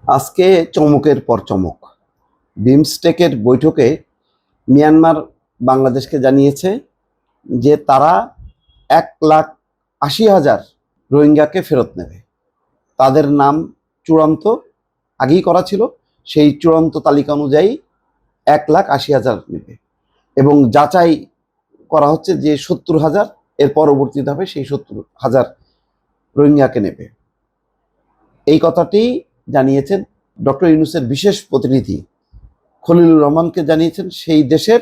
আজকে চমকের পর চমক। বিমস্টেকের বৈঠকে মিয়ানমার বাংলাদেশকে জানিয়েছে যে তারা 1,80,000 রোহিঙ্গাকে ফেরত নেবে। তাদের নাম চূড়ান্ত আগেই করা ছিল, সেই চূড়ান্ত তালিকা অনুযায়ী 1,80,000 নেবে এবং যাচাই করা হচ্ছে যে 70,000 এর পরবর্তী ধাপে সেই 70,000 রোহিঙ্গাকে নেবে। এই কথাটি জানিয়েছেন ডক্টর ইউনূসের বিশেষ প্রতিনিধি খলিলুর রহমানকে জানিয়েছেন সেই দেশের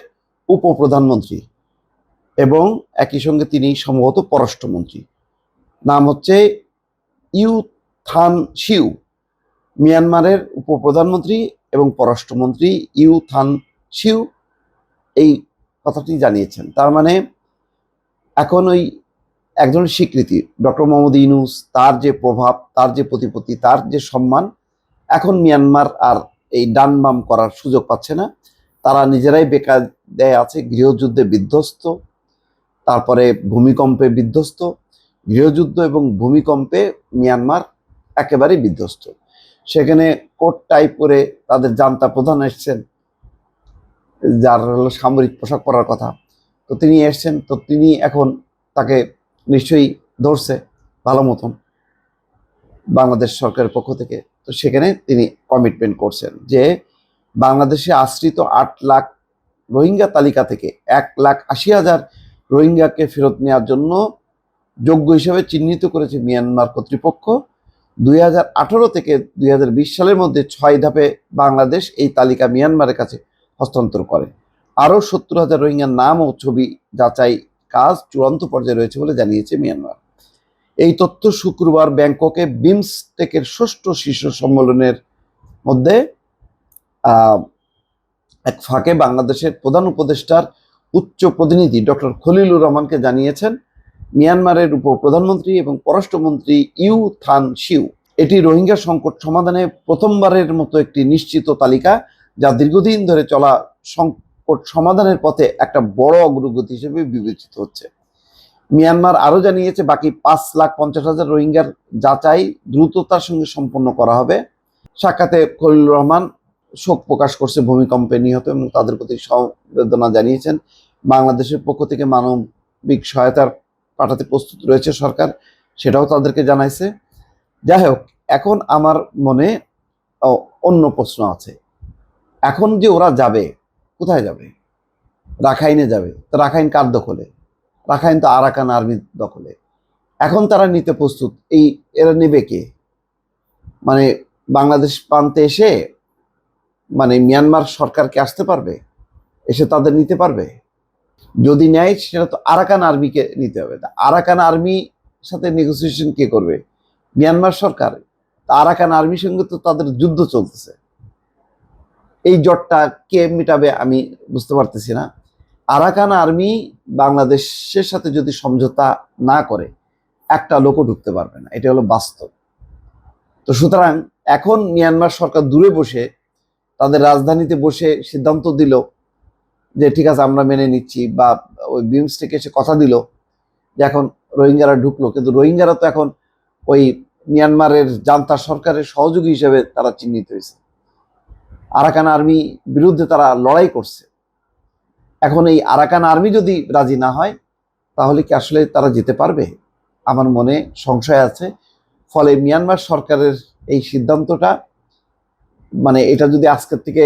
উপপ্রধানমন্ত্রী এবং একই সঙ্গে তিনি সম্ভবত পররাষ্ট্রমন্ত্রী। নাম হচ্ছে ইউ থান শিউ। মিয়ানমারের উপপ্রধানমন্ত্রী এবং পররাষ্ট্রমন্ত্রী ইউ থান শিউ এই কথাটি জানিয়েছেন। তার মানে এখন ওই এক ধরনের স্বীকৃতি, ডক্টর মোহাম্মদ ইউনূস, তার যে প্রভাব, তার যে প্রতিপত্তি, তার যে সম্মান, এখন মিয়ানমার আর এই ডান বাম করার সুযোগ পাচ্ছে না। তারা নিজেরাই বেকায়দায় আছে, গৃহযুদ্ধে বিধ্বস্ত, তারপরে ভূমিকম্পে বিধ্বস্ত। গৃহযুদ্ধ এবং ভূমিকম্পে মিয়ানমার একেবারেই বিধ্বস্ত। সেখানে কোট টাই পরে তাদের জান্তা প্রধান এসছেন, যার হলো সামরিক পোশাক পরার কথা, তো তিনি এসছেন। তো তিনি এখন তাকে নিশ্চয়ই ধরছে ভালো মতন বাংলাদেশ সরকারের পক্ষ থেকে। তো সেখানে তিনি কমিটমেন্ট করছেন যে বাংলাদেশে আশ্রিত 8 লাখ রোহিঙ্গা তালিকা থেকে 1,80,000 রোহিঙ্গাকে ফেরত নেওয়ার জন্য যোগ্য হিসেবে চিহ্নিত করেছে মিয়ানমার কর্তৃপক্ষ। 2018 থেকে 2020 সালের মধ্যে 6 ধাপে বাংলাদেশ এই তালিকা মিয়ানমারের কাছে হস্তান্তর করে। আরও 70,000 রোহিঙ্গার নাম ও ছবি যাচাই কাজ চূড়ান্ত পর্যায়ে রয়েছে বলে জানিয়েছে মিয়ানমার। এই তথ্য শুক্রবার ব্যাংককে বিমস্টেকের 6ষ্ঠ শীর্ষ সম্মেলনের মধ্যে এক ফাঁকে বাংলাদেশের প্রধান উপদেষ্টার উচ্চ প্রতিনিধি ডক্টর খলিলুর রহমানকে জানিয়েছেন মিয়ানমারের উপপ্রধানমন্ত্রী এবং পররাষ্ট্রমন্ত্রী ইউ থান শিউ। এটি রোহিঙ্গা সংকট সমাধানে প্রথমবারের মতো একটি নিশ্চিত তালিকা, যা দীর্ঘদিন ধরে চলা সংকট সমাধানের পথে একটা বড় অগ্রগতি হিসেবে বিবেচিত হচ্ছে। মিয়ানমার আরও জানিয়েছে বাকি 5,50,000 রোহিঙ্গার যাচাই দ্রুততার সঙ্গে সম্পন্ন করা হবে। সাক্ষাতে খলিলুর রহমান শোক প্রকাশ করছে ভূমিকম্পে নিহত এবং তাদের প্রতি সমবেদনা জানিয়েছেন। বাংলাদেশের পক্ষ থেকে মানবিক সহায়তা পাঠাতে প্রস্তুত রয়েছে সরকার, সেটাও তাদেরকে জানাইছে। যাই হোক, এখন আমার মনে অন্য প্রশ্ন আছে। এখন যে ওরা যাবে, কোথায় যাবে? রাখাইনে যাবে। তো রাখাইন কার দখলে? রাখাইন তো আরাকান আর্মির দখলে। এখন তারা নিতে প্রস্তুত। এরা নেবে কে? মানে বাংলাদেশ প্রান্তে এসে মানে মিয়ানমার সরকারকে আসতে পারবে, এসে তাদের নিতে পারবে? যদি নেয় সেটা তো আরাকান আর্মিকে নিতে হবে। তা আরাকান আর্মির সাথে নেগোসিয়েশন কে করবে? মিয়ানমার সরকার। আরাকান আর্মির সঙ্গে তো তাদের যুদ্ধ চলতেছে। এই জটটা কে মিটাবে আমি বুঝতে পারতেছি না। আরাকান আর্মি বাংলাদেশের সাথে যদি সমঝোতা না করে একটা লোকও ঢুকতে পারবে না, এটা হলো বাস্তব। তো সুতরাং এখন মিয়ানমার সরকার দূরে বসে, তাদের রাজধানীতে বসে সিদ্ধান্ত দিল যে ঠিক আছে আমরা মেনে নিচ্ছি, বা ওই বিমস্টেকে এসে কথা দিল যে এখন রোহিঙ্গারা ঢুকলো, কিন্তু রোহিঙ্গারা তো এখন ওই মিয়ানমারের জান্তা সরকারের সহযোগী হিসেবে তারা চিহ্নিত হয়েছে। আরাকান আর্মি বিরুদ্ধে তারা লড়াই করছে। এখন এই আরাকান আর্মি যদি রাজি না হয় তাহলে কি আসলে তারা যেতে পারবে? আমার মনে সংশয় আছে। ফলে মিয়ানমার সরকারের এই সিদ্ধান্তটা, মানে এটা যদি আজকের থেকে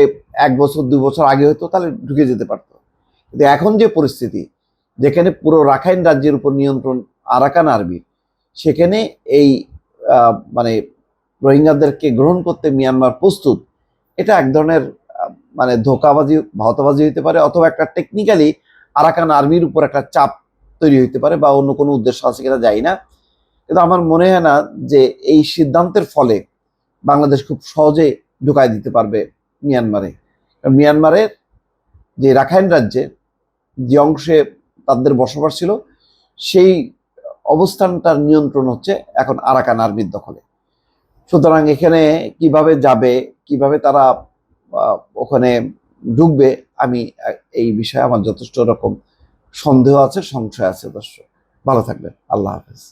1 বছর 2 বছর আগে হতো তাহলে ঢুকে যেতে পারতো। কিন্তু এখন যে পরিস্থিতি, যেখানে পুরো রাখাইন রাজ্যের উপর নিয়ন্ত্রণ আরাকান আর্মির, সেখানে এই মানে রোহিঙ্গাদেরকে গ্রহণ করতে মিয়ানমার প্রস্তুত, এটা এক ধরনের মানে ধোঁকাবাজি, ভাওতাবাজি হইতে পারে, অথবা একটা টেকনিক্যালি আরাকান আর্মির উপর একটা চাপ তৈরি হইতে পারে, বা অন্য কোনো উদ্দেশ্য আছে কিনা জানি না। কিন্তু আমার মনে হয় না যে এই সিদ্ধান্তের ফলে বাংলাদেশ খুব সহজে ঢুকাই দিতে পারবে মিয়ানমারে। মিয়ানমারের যে রাখাইন রাজ্যে যে অংশে তাদের বসবাস ছিল, সেই অবস্থানটার নিয়ন্ত্রণ হচ্ছে এখন আরাকান আর্মির দখলে। সুতরাং এখানে কিভাবে যাবে, কিভাবে তারা ওখানে ঢুকবে, আমি এই বিষয়ে আমার যথেষ্ট রকম সন্দেহ আছে, সংশয় আছে। দর্শক ভালো থাকবেন। আল্লাহ হাফেজ।